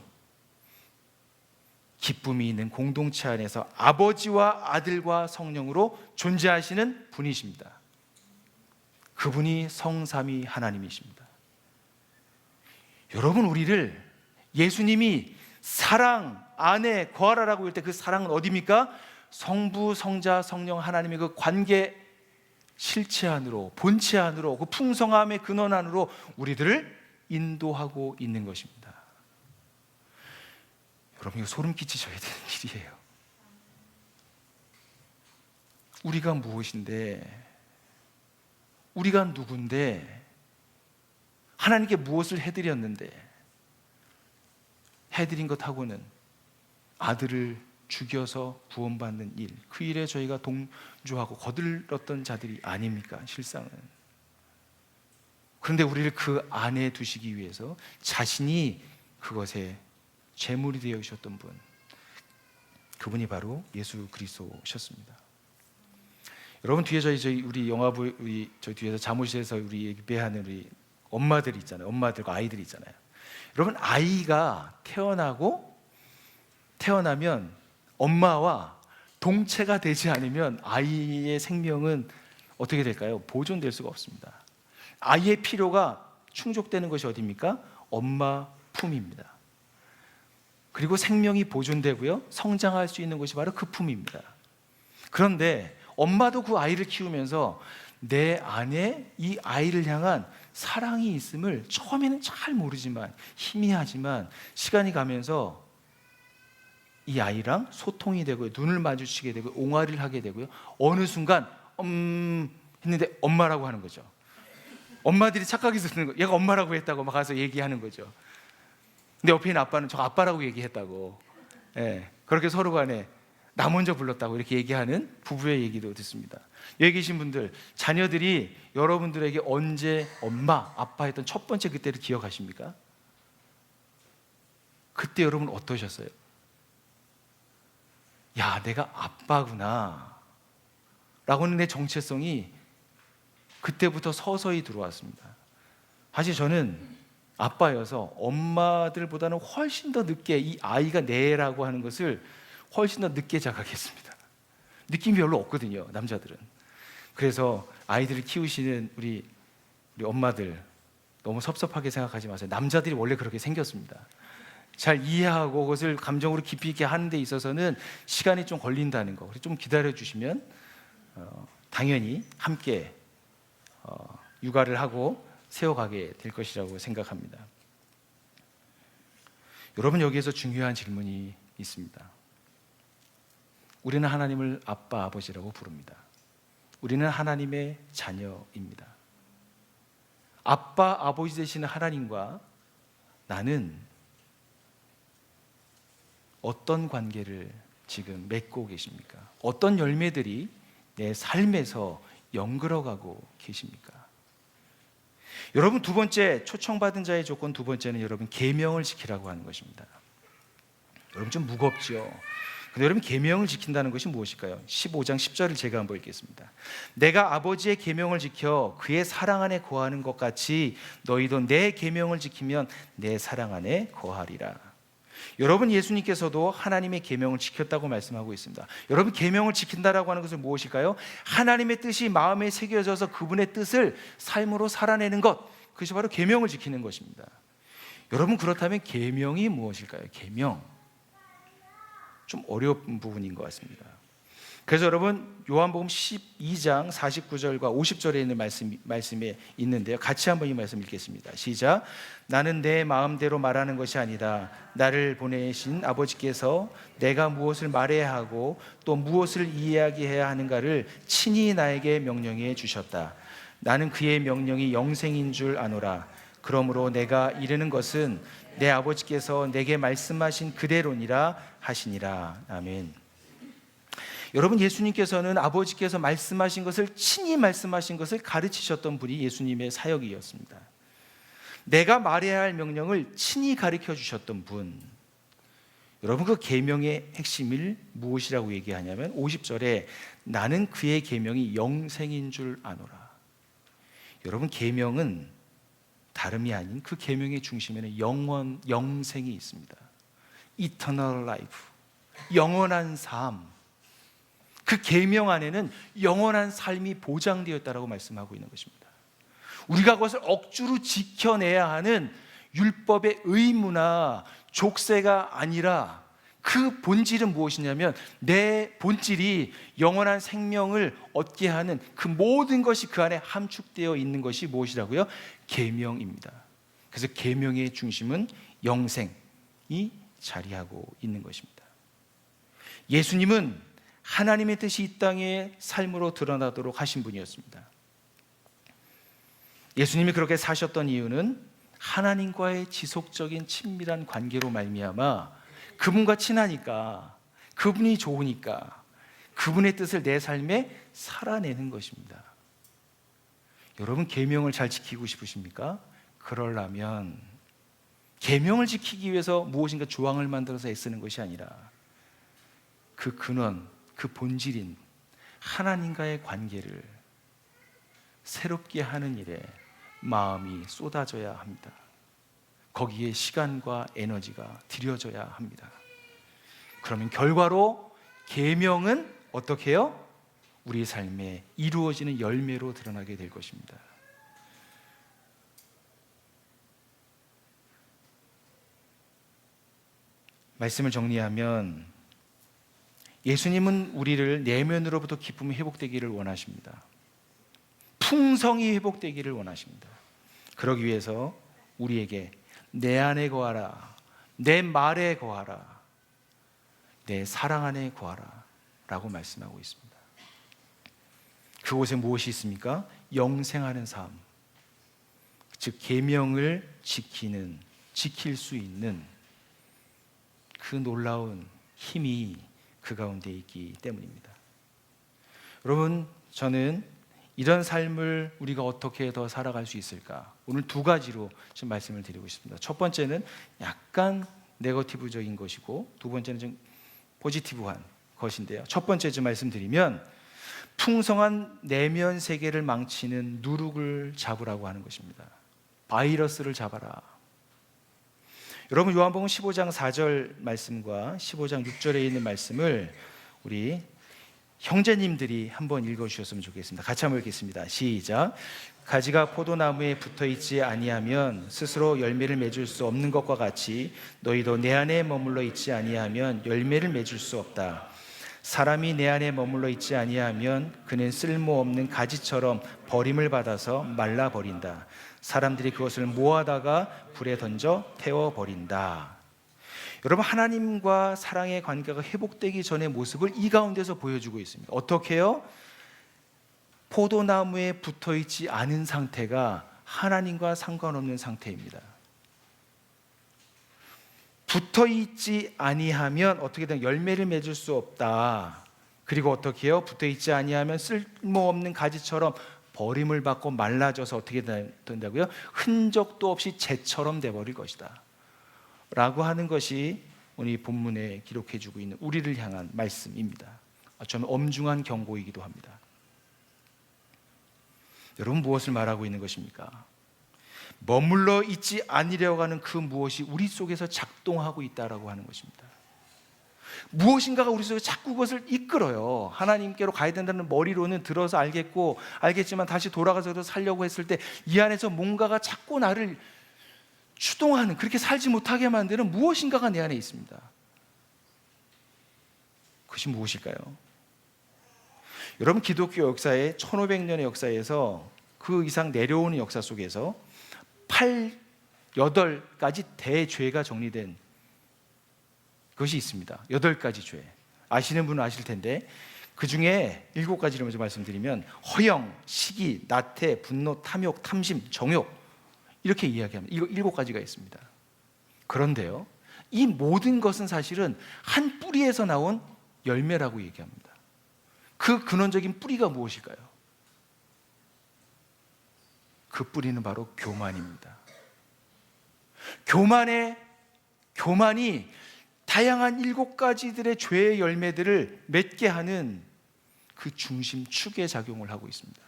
기쁨이 있는 공동체 안에서 아버지와 아들과 성령으로 존재하시는 분이십니다. 그분이 성삼위 하나님이십니다. 여러분, 우리를 예수님이 사랑 안에 거하라라고 할 때 그 사랑은 어디입니까? 성부, 성자, 성령 하나님의 그 관계 실체 안으로, 본체 안으로, 그 풍성함의 근원 안으로 우리들을 인도하고 있는 것입니다. 여러분, 이거 소름 끼치셔야 되는 일이에요. 우리가 무엇인데, 우리가 누군데, 하나님께 무엇을 해드렸는데, 해드린 것하고는 아들을 죽여서 구원받는 일, 그 일에 저희가 동조하고 거들었던 자들이 아닙니까? 실상은. 그런데 우리를 그 안에 두시기 위해서 자신이 그것에 제물이 되어 주셨던 분, 그분이 바로 예수 그리스도셨습니다. 여러분, 뒤에 우리 영화부, 저희 뒤에서 사무실에서 우리 예배하는 우리 엄마들이 있잖아요. 엄마들과 아이들이 있잖아요. 여러분, 아이가 태어나면 엄마와 동체가 되지 않으면 아이의 생명은 어떻게 될까요? 보존될 수가 없습니다. 아이의 필요가 충족되는 것이 어디입니까? 엄마 품입니다. 그리고 생명이 보존되고요, 성장할 수 있는 것이 바로 그 품입니다. 그런데 엄마도 그 아이를 키우면서 내 안에 이 아이를 향한 사랑이 있음을 처음에는 잘 모르지만, 희미하지만 시간이 가면서 이 아이랑 소통이 되고요, 눈을 마주치게 되고 옹알이를 하게 되고요, 어느 순간 했는데 엄마라고 하는 거죠. 엄마들이 착각해서 듣는 거, 얘가 엄마라고 했다고 막 가서 얘기하는 거죠. 근데 옆에 있는 아빠는 저 아빠라고 얘기했다고, 그렇게 서로 간에 나 먼저 불렀다고 이렇게 얘기하는 부부의 얘기도 듣습니다. 여기 계신 분들, 자녀들이 여러분들에게 언제 엄마, 아빠 했던 첫 번째 그때를 기억하십니까? 그때 여러분 어떠셨어요? 야, 내가 아빠구나 라고는 내 정체성이 그때부터 서서히 들어왔습니다. 사실 저는 아빠여서 엄마들보다는 훨씬 더 늦게 이 아이가 내라고 하는 것을 훨씬 더 늦게 자각했습니다. 느낌이 별로 없거든요, 남자들은. 그래서 아이들을 키우시는 우리 엄마들, 너무 섭섭하게 생각하지 마세요. 남자들이 원래 그렇게 생겼습니다. 잘 이해하고 그것을 감정으로 깊이 있게 하는 데 있어서는 시간이 좀 걸린다는 거, 좀 기다려 주시면 당연히 함께 육아를 하고 세워가게 될 것이라고 생각합니다. 여러분, 여기에서 중요한 질문이 있습니다. 우리는 하나님을 아빠, 아버지라고 부릅니다. 우리는 하나님의 자녀입니다. 아빠, 아버지 되시는 하나님과 나는 어떤 관계를 지금 맺고 계십니까? 어떤 열매들이 내 삶에서 연결어가고 계십니까? 여러분, 두 번째, 초청받은 자의 조건 두 번째는 여러분 계명을 지키라고 하는 것입니다. 여러분, 좀 무겁죠? 근데 여러분, 계명을 지킨다는 것이 무엇일까요? 15장 10절을 제가 한번 읽겠습니다. 내가 아버지의 계명을 지켜 그의 사랑 안에 거하는 것 같이 너희도 내 계명을 지키면 내 사랑 안에 거하리라. 여러분, 예수님께서도 하나님의 계명을 지켰다고 말씀하고 있습니다. 여러분, 계명을 지킨다라고 하는 것은 무엇일까요? 하나님의 뜻이 마음에 새겨져서 그분의 뜻을 삶으로 살아내는 것, 그것이 바로 계명을 지키는 것입니다. 여러분, 그렇다면 계명이 무엇일까요? 계명, 좀 어려운 부분인 것 같습니다. 그래서 여러분, 요한복음 12장 49절과 50절에 있는 말씀에 있는데요, 같이 한번 이 말씀 읽겠습니다. 시작. 나는 내 마음대로 말하는 것이 아니다. 나를 보내신 아버지께서 내가 무엇을 말해야 하고 또 무엇을 이야기해야 하는가를 친히 나에게 명령해 주셨다. 나는 그의 명령이 영생인 줄 아노라. 그러므로 내가 이르는 것은 내 아버지께서 내게 말씀하신 그대로니라 하시니라. 아멘. 여러분, 예수님께서는 아버지께서 말씀하신 것을, 친히 말씀하신 것을 가르치셨던 분이 예수님의 사역이었습니다. 내가 말해야 할 명령을 친히 가르쳐 주셨던 분. 여러분, 그 계명의 핵심을 무엇이라고 얘기하냐면 50절에 나는 그의 계명이 영생인 줄 아노라. 여러분, 계명은 다름이 아닌 그 계명의 중심에는 영생이 있습니다. Eternal life, 영원한 삶. 그 계명 안에는 영원한 삶이 보장되어 있다고 말씀하고 있는 것입니다. 우리가 그것을 억지로 지켜내야 하는 율법의 의무나 족쇄가 아니라 그 본질은 무엇이냐면 내 본질이 영원한 생명을 얻게 하는 그 모든 것이 그 안에 함축되어 있는 것이 무엇이라고요? 계명입니다. 그래서 계명의 중심은 영생이 자리하고 있는 것입니다. 예수님은 하나님의 뜻이 이 땅의 삶으로 드러나도록 하신 분이었습니다. 예수님이 그렇게 사셨던 이유는 하나님과의 지속적인 친밀한 관계로 말미암아 그분과 친하니까, 그분이 좋으니까 그분의 뜻을 내 삶에 살아내는 것입니다. 여러분, 계명을 잘 지키고 싶으십니까? 그러려면 계명을 지키기 위해서 무엇인가 조항을 만들어서 애쓰는 것이 아니라 그 근원, 그 본질인 하나님과의 관계를 새롭게 하는 일에 마음이 쏟아져야 합니다. 거기에 시간과 에너지가 들여져야 합니다. 그러면 결과로 계명은 어떻게 해요? 우리 삶에 이루어지는 열매로 드러나게 될 것입니다. 말씀을 정리하면 예수님은 우리를 내면으로부터 기쁨이 회복되기를 원하십니다. 풍성이 회복되기를 원하십니다. 그러기 위해서 우리에게 내 안에 거하라, 내 말에 거하라, 내 사랑 안에 거하라 라고 말씀하고 있습니다. 그곳에 무엇이 있습니까? 영생하는 삶, 즉 계명을 지킬 수 있는 그 놀라운 힘이 그 가운데 있기 때문입니다. 여러분, 저는 이런 삶을 우리가 어떻게 더 살아갈 수 있을까? 오늘 두 가지로 좀 말씀을 드리고 싶습니다. 첫 번째는 약간 네거티브적인 것이고, 두 번째는 좀 포지티브한 것인데요. 첫 번째 좀 말씀드리면 풍성한 내면 세계를 망치는 누룩을 잡으라고 하는 것입니다. 바이러스를 잡아라. 여러분, 요한복음 15장 4절 말씀과 15장 6절에 있는 말씀을 우리 형제님들이 한번 읽어주셨으면 좋겠습니다. 같이 한번 읽겠습니다. 시작. 가지가 포도나무에 붙어있지 아니하면 스스로 열매를 맺을 수 없는 것과 같이 너희도 내 안에 머물러 있지 아니하면 열매를 맺을 수 없다. 사람이 내 안에 머물러 있지 아니하면 그는 쓸모없는 가지처럼 버림을 받아서 말라버린다. 사람들이 그것을 모아다가 불에 던져 태워버린다. 여러분, 하나님과 사랑의 관계가 회복되기 전의 모습을 이 가운데서 보여주고 있습니다. 어떻게 해요? 포도나무에 붙어있지 않은 상태가 하나님과 상관없는 상태입니다. 붙어있지 아니하면 어떻게 든 열매를 맺을 수 없다. 그리고 어떻게 해요? 붙어있지 아니하면 쓸모없는 가지처럼 버림을 받고 말라져서 어떻게 된다고요? 흔적도 없이 재처럼 돼버릴 것이다 라고 하는 것이 오늘 이 본문에 기록해주고 있는 우리를 향한 말씀입니다. 좀 엄중한 경고이기도 합니다. 여러분, 무엇을 말하고 있는 것입니까? 머물러 있지 아니려고 하는 그 무엇이 우리 속에서 작동하고 있다라고 하는 것입니다. 무엇인가가 우리 속에 자꾸 그것을 이끌어요. 하나님께로 가야 된다는 머리로는 들어서 알겠지만 다시 돌아가서 살려고 했을 때 이 안에서 뭔가가 자꾸 나를 추동하는, 그렇게 살지 못하게 만드는 무엇인가가 내 안에 있습니다. 그것이 무엇일까요? 여러분, 기독교 역사의 1500년의 역사에서 그 이상 내려오는 역사 속에서 8가지 대죄가 정리된 것이 있습니다. 8가지 죄. 아시는 분은 아실 텐데 그 중에 7가지를 먼저 말씀드리면 허영, 시기, 나태, 분노, 탐욕, 탐심, 정욕, 이렇게 이야기합니다. 7가지가 있습니다. 그런데요, 이 모든 것은 사실은 한 뿌리에서 나온 열매라고 얘기합니다. 그 근원적인 뿌리가 무엇일까요? 그 뿌리는 바로 교만입니다. 교만이 다양한 7가지들의 죄의 열매들을 맺게 하는 그 중심 축의 작용을 하고 있습니다.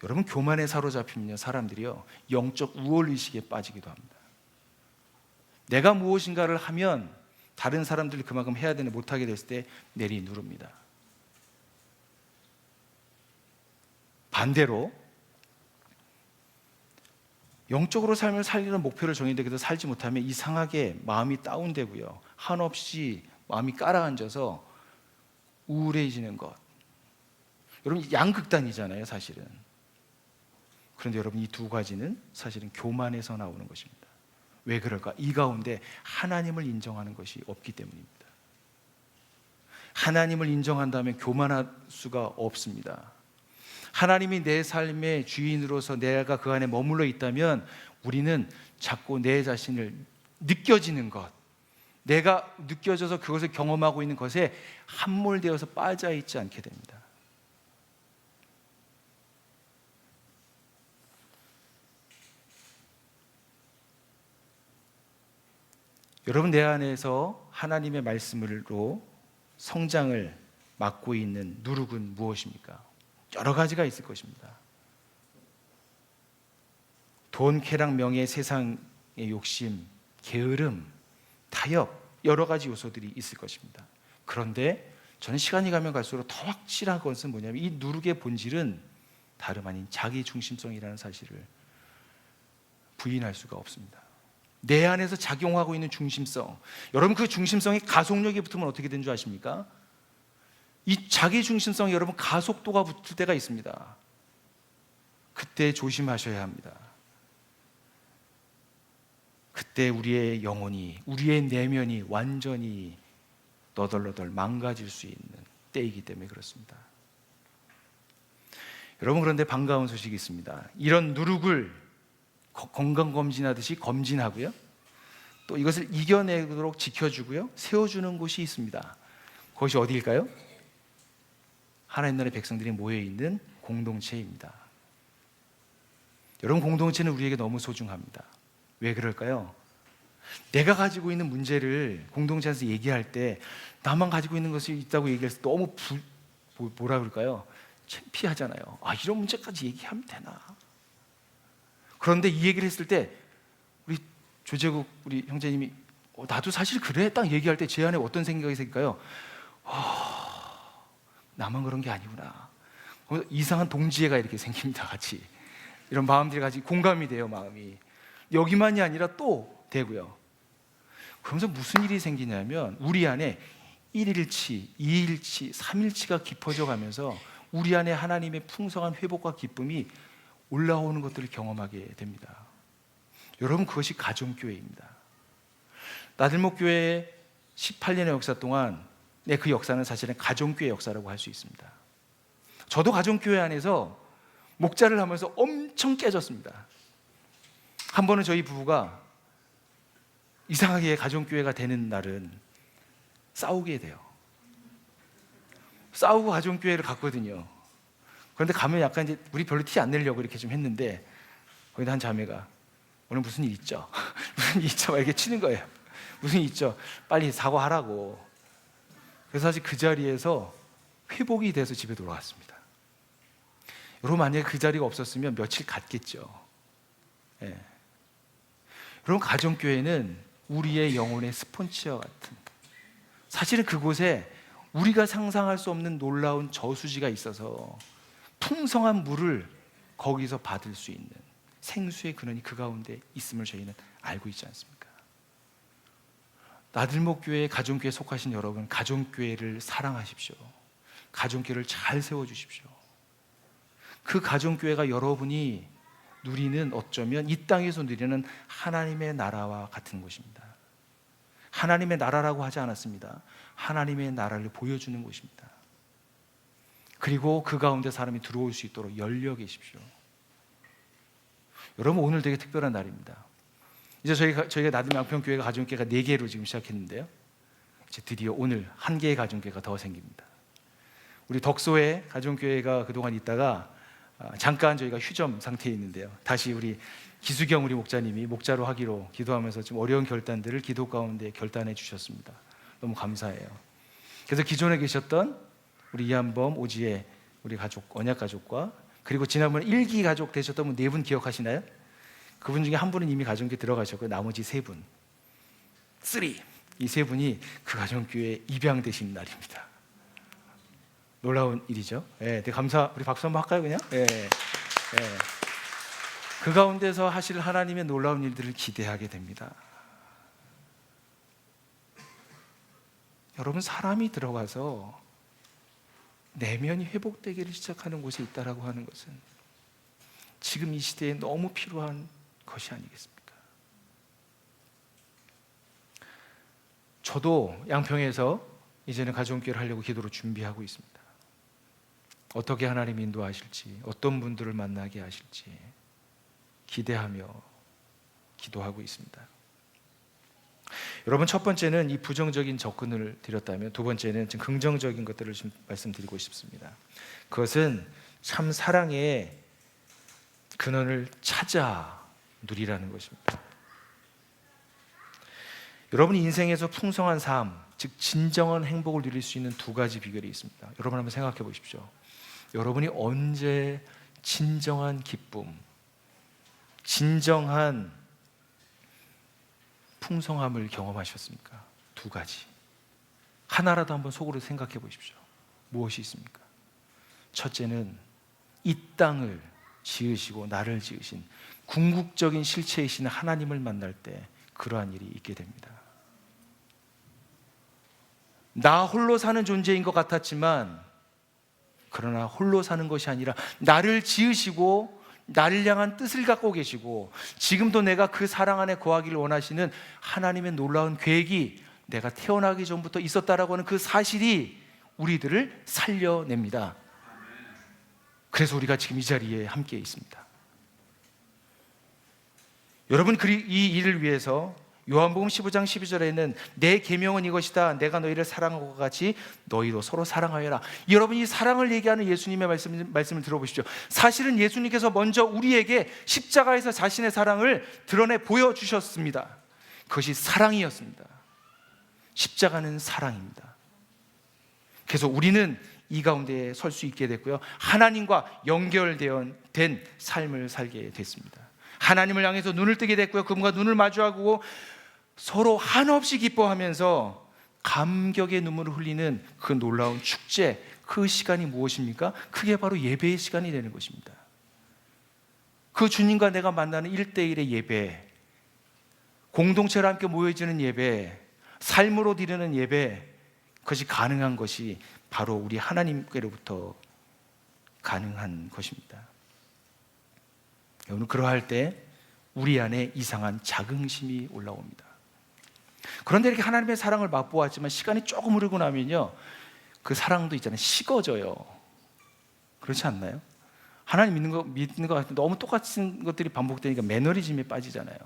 여러분, 교만에 사로잡히면 사람들이요, 영적 우월의식에 빠지기도 합니다. 내가 무엇인가를 하면 다른 사람들이 그만큼 해야 되는데 못하게 됐을 때 내리누릅니다. 반대로 영적으로 삶을 살리는 목표를 정했는데 그래도 살지 못하면 이상하게 마음이 다운되고요, 한없이 마음이 가라앉아서 우울해지는 것. 여러분, 양극단이잖아요, 사실은. 그런데 여러분, 이 2가지는 사실은 교만에서 나오는 것입니다. 왜 그럴까? 이 가운데 하나님을 인정하는 것이 없기 때문입니다. 하나님을 인정한다면 교만할 수가 없습니다. 하나님이 내 삶의 주인으로서 내가 그 안에 머물러 있다면 우리는 자꾸 내 자신을 느껴지는 것, 내가 느껴져서 그것을 경험하고 있는 것에 함몰되어서 빠져 있지 않게 됩니다. 여러분, 내 안에서 하나님의 말씀으로 성장을 막고 있는 누룩은 무엇입니까? 여러 가지가 있을 것입니다. 돈, 쾌락, 명예, 세상의 욕심, 게으름, 타협, 여러 가지 요소들이 있을 것입니다. 그런데 저는 시간이 가면 갈수록 더 확실한 것은 뭐냐면 이 누룩의 본질은 다름 아닌 자기 중심성이라는 사실을 부인할 수가 없습니다. 내 안에서 작용하고 있는 중심성, 여러분, 그 중심성이 가속력이 붙으면 어떻게 되는 줄 아십니까? 이 자기 중심성이 여러분 가속도가 붙을 때가 있습니다. 그때 조심하셔야 합니다. 그때 우리의 영혼이, 우리의 내면이 완전히 너덜너덜 망가질 수 있는 때이기 때문에 그렇습니다. 여러분, 그런데 반가운 소식이 있습니다. 이런 누룩을 건강검진하듯이 검진하고요, 또 이것을 이겨내도록 지켜주고요, 세워주는 곳이 있습니다. 그것이 어디일까요? 하나님 나라의 백성들이 모여있는 공동체입니다. 여러분, 공동체는 우리에게 너무 소중합니다. 왜 그럴까요? 내가 가지고 있는 문제를 공동체에서 얘기할 때 나만 가지고 있는 것이 있다고 얘기해서 너무 뭐라 그럴까요? 창피하잖아요. 이런 문제까지 얘기하면 되나? 그런데 이 얘기를 했을 때 우리 조재국 우리 형제님이 나도 사실 그래 딱 얘기할 때 제 안에 어떤 생각이 생길까요? 나만 그런 게 아니구나. 이상한 동지애가 이렇게 생깁니다. 같이 이런 마음들이 같이 공감이 돼요. 마음이 여기만이 아니라 또 되고요. 그러면서 무슨 일이 생기냐면 우리 안에 1일치, 2일치, 3일치가 깊어져 가면서 우리 안에 하나님의 풍성한 회복과 기쁨이 올라오는 것들을 경험하게 됩니다. 여러분, 그것이 가정교회입니다. 나들목교회의 18년의 역사 동안 그 역사는 사실은 가정교회 역사라고 할 수 있습니다. 저도 가정교회 안에서 목자를 하면서 엄청 깨졌습니다. 한 번은 저희 부부가 이상하게 가정교회가 되는 날은 싸우게 돼요. 싸우고 가정교회를 갔거든요. 그런데 가면 약간 이제 우리 별로 티 안 내려고 이렇게 좀 했는데 거기다 한 자매가 오늘 무슨 일 있죠? 무슨 일 있죠? 막 이렇게 치는 거예요. 무슨 일 있죠? 빨리 사과하라고. 그래서 사실 그 자리에서 회복이 돼서 집에 돌아왔습니다. 여러분, 만약에 그 자리가 없었으면 며칠 갔겠죠. 예. 여러분, 가정교회는 우리의 영혼의 스폰지와 같은, 사실은 그곳에 우리가 상상할 수 없는 놀라운 저수지가 있어서 풍성한 물을 거기서 받을 수 있는 생수의 근원이 그 가운데 있음을 저희는 알고 있지 않습니까? 나들목교회, 가정교회에 속하신 여러분, 가정교회를 사랑하십시오. 가정교회를 잘 세워주십시오. 그 가정교회가 여러분이 누리는, 어쩌면 이 땅에서 누리는 하나님의 나라와 같은 곳입니다. 하나님의 나라라고 하지 않았습니다. 하나님의 나라를 보여주는 곳입니다. 그리고 그 가운데 사람이 들어올 수 있도록 열려 계십시오. 여러분, 오늘 되게 특별한 날입니다. 이제 저희가 나들목교회가 가정교회가 4개로 지금 시작했는데요, 이제 드디어 오늘 1개의 가정교회가 더 생깁니다. 우리 덕소에 가정교회가 그동안 있다가 잠깐 저희가 휴점 상태에 있는데요, 다시 우리 기수경 우리 목자님이 목자로 하기로 기도하면서 좀 어려운 결단들을 기도 가운데 결단해 주셨습니다. 너무 감사해요. 그래서 기존에 계셨던 우리 이한범, 오지혜 우리 가족, 언약 가족과, 그리고 지난번에 1기 가족 되셨던 분 4분 기억하시나요? 그분 중에 한 분은 이미 가정교회 들어가셨고요, 나머지 3분, 이 3분이 그 가정교회에 입양되신 날입니다. 놀라운 일이죠. 예, 되게 우리 박수 한번 할까요, 그냥? 예, 예. 그 가운데서 하실 하나님의 놀라운 일들을 기대하게 됩니다. 여러분, 사람이 들어가서 내면이 회복되기를 시작하는 곳에 있다라고 하는 것은 지금 이 시대에 너무 필요한 것이 아니겠습니까? 저도 양평에서 이제는 가정교회를 하려고 기도로 준비하고 있습니다. 어떻게 하나님 인도하실지, 어떤 분들을 만나게 하실지 기대하며 기도하고 있습니다. 여러분, 첫 번째는 이 부정적인 접근을 드렸다면, 두 번째는 좀 긍정적인 것들을 좀 말씀드리고 싶습니다. 그것은 참 사랑의 근원을 찾아 누리라는 것입니다. 여러분 인생에서 풍성한 삶, 즉 진정한 행복을 누릴 수 있는 2가지 비결이 있습니다. 여러분 한번 생각해 보십시오. 여러분이 언제 진정한 기쁨, 진정한 풍성함을 경험하셨습니까? 2가지. 하나라도 한번 속으로 생각해 보십시오. 무엇이 있습니까? 첫째는 이 땅을 지으시고 나를 지으신 궁극적인 실체이신 하나님을 만날 때 그러한 일이 있게 됩니다. 나 홀로 사는 존재인 것 같았지만, 그러나 홀로 사는 것이 아니라 나를 지으시고 나를 향한 뜻을 갖고 계시고, 지금도 내가 그 사랑 안에 거하기를 원하시는 하나님의 놀라운 계획이 내가 태어나기 전부터 있었다라고 하는 그 사실이 우리들을 살려냅니다. 그래서 우리가 지금 이 자리에 함께 있습니다. 여러분, 이 일을 위해서 요한복음 15장 12절에는 내 계명은 이것이다, 내가 너희를 사랑한 것 같이 너희도 서로 사랑하여라. 여러분, 이 사랑을 얘기하는 예수님의 말씀을 들어보십시오. 사실은 예수님께서 먼저 우리에게 십자가에서 자신의 사랑을 드러내 보여주셨습니다. 그것이 사랑이었습니다. 십자가는 사랑입니다. 그래서 우리는 이 가운데에 설 수 있게 됐고요, 하나님과 연결된 삶을 살게 됐습니다. 하나님을 향해서 눈을 뜨게 됐고요, 그분과 눈을 마주하고 서로 한없이 기뻐하면서 감격의 눈물을 흘리는 그 놀라운 축제, 그 시간이 무엇입니까? 그게 바로 예배의 시간이 되는 것입니다. 그 주님과 내가 만나는 1대1의 예배, 공동체로 함께 모여지는 예배, 삶으로 드리는 예배, 그것이 가능한 것이 바로 우리 하나님께로부터 가능한 것입니다. 여러분, 그러할 때 우리 안에 이상한 자긍심이 올라옵니다. 그런데 이렇게 하나님의 사랑을 맛보았지만 시간이 조금 흐르고 나면요, 그 사랑도 있잖아요, 식어져요. 그렇지 않나요? 하나님 믿는 것 같은데 너무 똑같은 것들이 반복되니까 매너리즘에 빠지잖아요.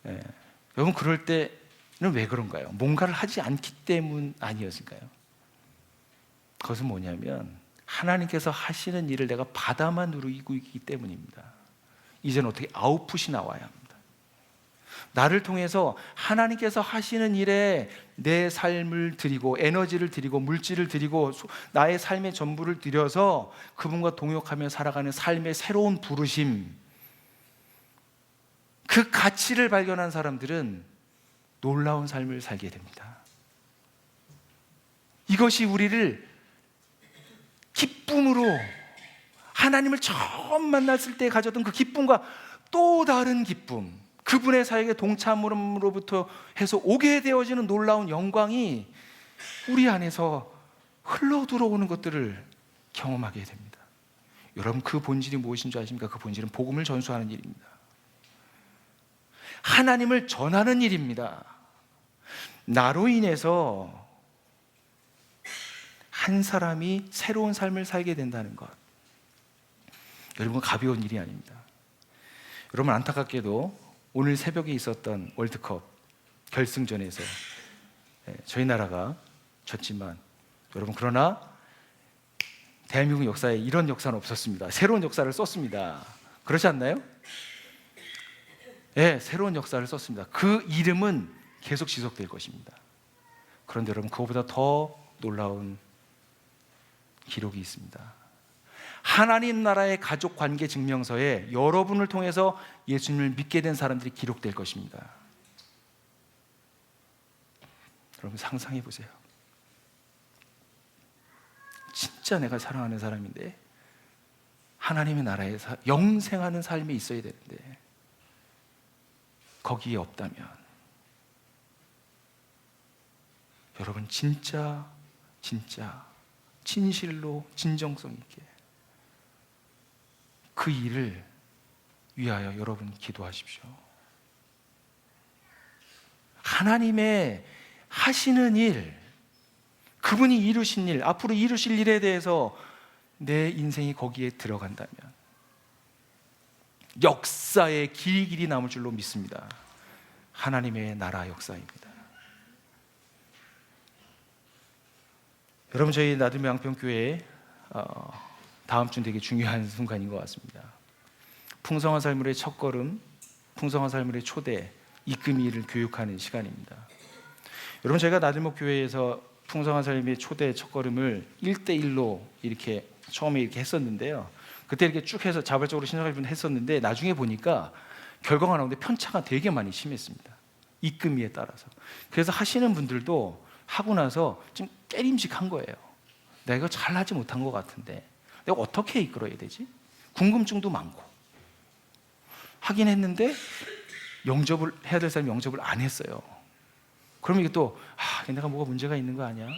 예. 여러분, 그럴 때는 왜 그런가요? 뭔가를 하지 않기 때문 아니었을까요? 그것은 뭐냐면 하나님께서 하시는 일을 내가 받아만 누리고 있기 때문입니다. 이제는 어떻게 아웃풋이 나와야 합니다. 나를 통해서 하나님께서 하시는 일에 내 삶을 드리고 에너지를 드리고 물질을 드리고 나의 삶의 전부를 드려서 그분과 동역하며 살아가는 삶의 새로운 부르심, 그 가치를 발견한 사람들은 놀라운 삶을 살게 됩니다. 이것이 우리를 기쁨으로, 하나님을 처음 만났을 때 가졌던 그 기쁨과 또 다른 기쁨, 그분의 사역에 동참으로부터 해서 오게 되어지는 놀라운 영광이 우리 안에서 흘러 들어오는 것들을 경험하게 됩니다. 여러분, 그 본질이 무엇인 줄 아십니까? 그 본질은 복음을 전수하는 일입니다. 하나님을 전하는 일입니다. 나로 인해서 한 사람이 새로운 삶을 살게 된다는 것, 여러분, 가벼운 일이 아닙니다. 여러분, 안타깝게도 오늘 새벽에 있었던 월드컵 결승전에서 저희 나라가 졌지만, 여러분, 그러나 대한민국 역사에 이런 역사는 없었습니다. 새로운 역사를 썼습니다. 그렇지 않나요? 네, 새로운 역사를 썼습니다. 그 이름은 계속 지속될 것입니다. 그런데 여러분, 그거보다 더 놀라운 기록이 있습니다. 하나님 나라의 가족 관계 증명서에 여러분을 통해서 예수님을 믿게 된 사람들이 기록될 것입니다. 여러분, 상상해 보세요. 진짜 내가 사랑하는 사람인데 하나님의 나라에 영생하는 삶이 있어야 되는데 거기에 없다면, 여러분, 진짜 진실로 진정성 있게 그 일을 위하여 여러분 기도하십시오. 하나님의 하시는 일, 그분이 이루신 일, 앞으로 이루실 일에 대해서 내 인생이 거기에 들어간다면 역사에 길이 남을 줄로 믿습니다. 하나님의 나라 역사입니다. 여러분, 저희 나들모 양평교회 다음 주는 되게 중요한 순간인 것 같습니다. 풍성한 삶의 첫걸음, 풍성한 삶의 초대, 이끌이를 교육하는 시간입니다. 여러분, 저희가 나들모 교회에서 풍성한 삶의 초대 첫걸음을 1대1로 이렇게 처음에 이렇게 했었는데요. 그때 이렇게 쭉 해서 자발적으로 신청을 했었는데 나중에 보니까 결과가 나오는데 편차가 되게 많이 심했습니다. 이끌이에 따라서. 그래서 하시는 분들도 하고 나서 좀 깨림직한 거예요. 내가 이거 잘하지 못한 것 같은데 내가 어떻게 이끌어야 되지? 궁금증도 많고. 하긴 했는데 영접을 해야 될 사람이 영접을 안 했어요. 그러면 이게 또 내가 뭐가 문제가 있는 거 아니야?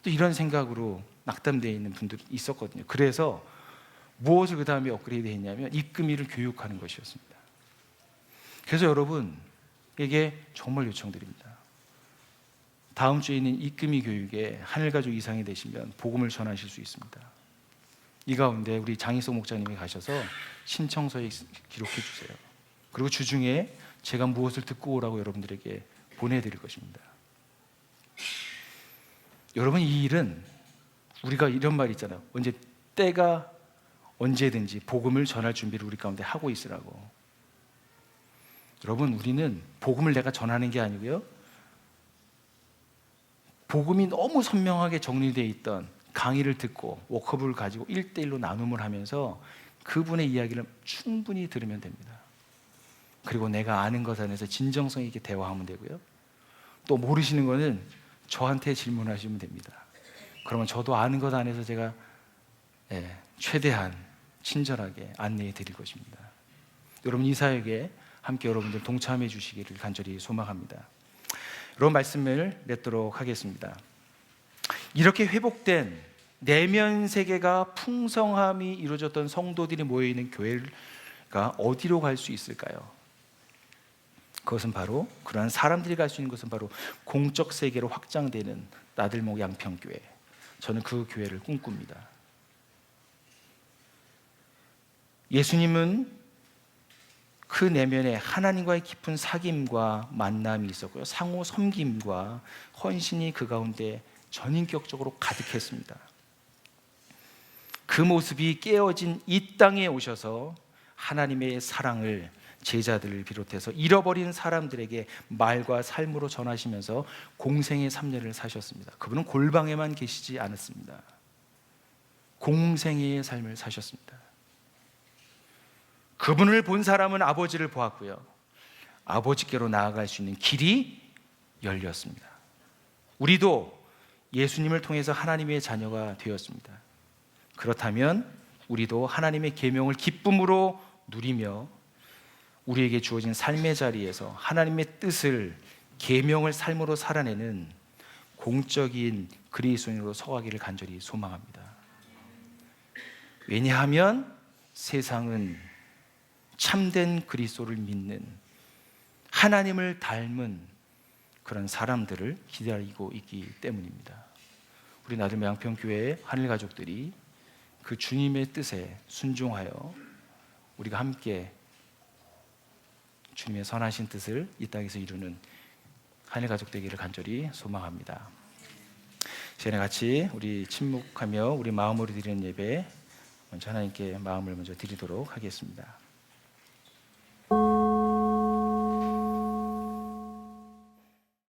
또 이런 생각으로 낙담되어 있는 분들이 있었거든요. 그래서 무엇을 그 다음에 업그레이드 했냐면 입금일을 교육하는 것이었습니다. 그래서 여러분에게 정말 요청드립니다. 다음 주에 있는 입금이 교육에 하늘가족 이상이 되시면 복음을 전하실 수 있습니다. 이 가운데 우리 장희석 목사님이 가셔서 신청서에 기록해 주세요. 그리고 주중에 제가 무엇을 듣고 오라고 여러분들에게 보내드릴 것입니다. 여러분, 이 일은 우리가 이런 말이 있잖아요. 때가 언제든지 복음을 전할 준비를 우리 가운데 하고 있으라고. 여러분, 우리는 복음을 내가 전하는 게 아니고요, 복음이 너무 선명하게 정리되어 있던 강의를 듣고 워크업을 가지고 1대1로 나눔을 하면서 그분의 이야기를 충분히 들으면 됩니다. 그리고 내가 아는 것 안에서 진정성 있게 대화하면 되고요, 또 모르시는 거는 저한테 질문하시면 됩니다. 그러면 저도 아는 것 안에서 제가 최대한 친절하게 안내해 드릴 것입니다. 여러분, 이 사역에 함께 여러분들 동참해 주시기를 간절히 소망합니다. 여러분, 말씀을 맺도록 하겠습니다. 이렇게 회복된 내면 세계가 풍성함이 이루어졌던 성도들이 모여있는 교회가 어디로 갈 수 있을까요? 그것은 바로, 그러한 사람들이 갈 수 있는 것은 바로 공적 세계로 확장되는 나들목 양평교회. 저는 그 교회를 꿈꿉니다. 예수님은 그 내면에 하나님과의 깊은 사귐과 만남이 있었고요, 상호 섬김과 헌신이 그 가운데 전인격적으로 가득했습니다. 그 모습이 깨어진 이 땅에 오셔서 하나님의 사랑을 제자들을 비롯해서 잃어버린 사람들에게 말과 삶으로 전하시면서 공생의 3년을 사셨습니다. 그분은 골방에만 계시지 않았습니다. 공생의 삶을 사셨습니다. 그분을 본 사람은 아버지를 보았고요, 아버지께로 나아갈 수 있는 길이 열렸습니다. 우리도 예수님을 통해서 하나님의 자녀가 되었습니다. 그렇다면 우리도 하나님의 계명을 기쁨으로 누리며 우리에게 주어진 삶의 자리에서 하나님의 뜻을, 계명을 삶으로 살아내는 공적인 그리스도인으로 서가기를 간절히 소망합니다. 왜냐하면 세상은 참된 그리스도를 믿는, 하나님을 닮은 그런 사람들을 기다리고 있기 때문입니다. 우리 나들미 양평교회의 하늘 가족들이 그 주님의 뜻에 순종하여 우리가 함께 주님의 선하신 뜻을 이 땅에서 이루는 하늘 가족 되기를 간절히 소망합니다. 시간에 같이 우리 침묵하며 우리 마음으로 드리는 예배 먼저 하나님께 마음을 먼저 드리도록 하겠습니다.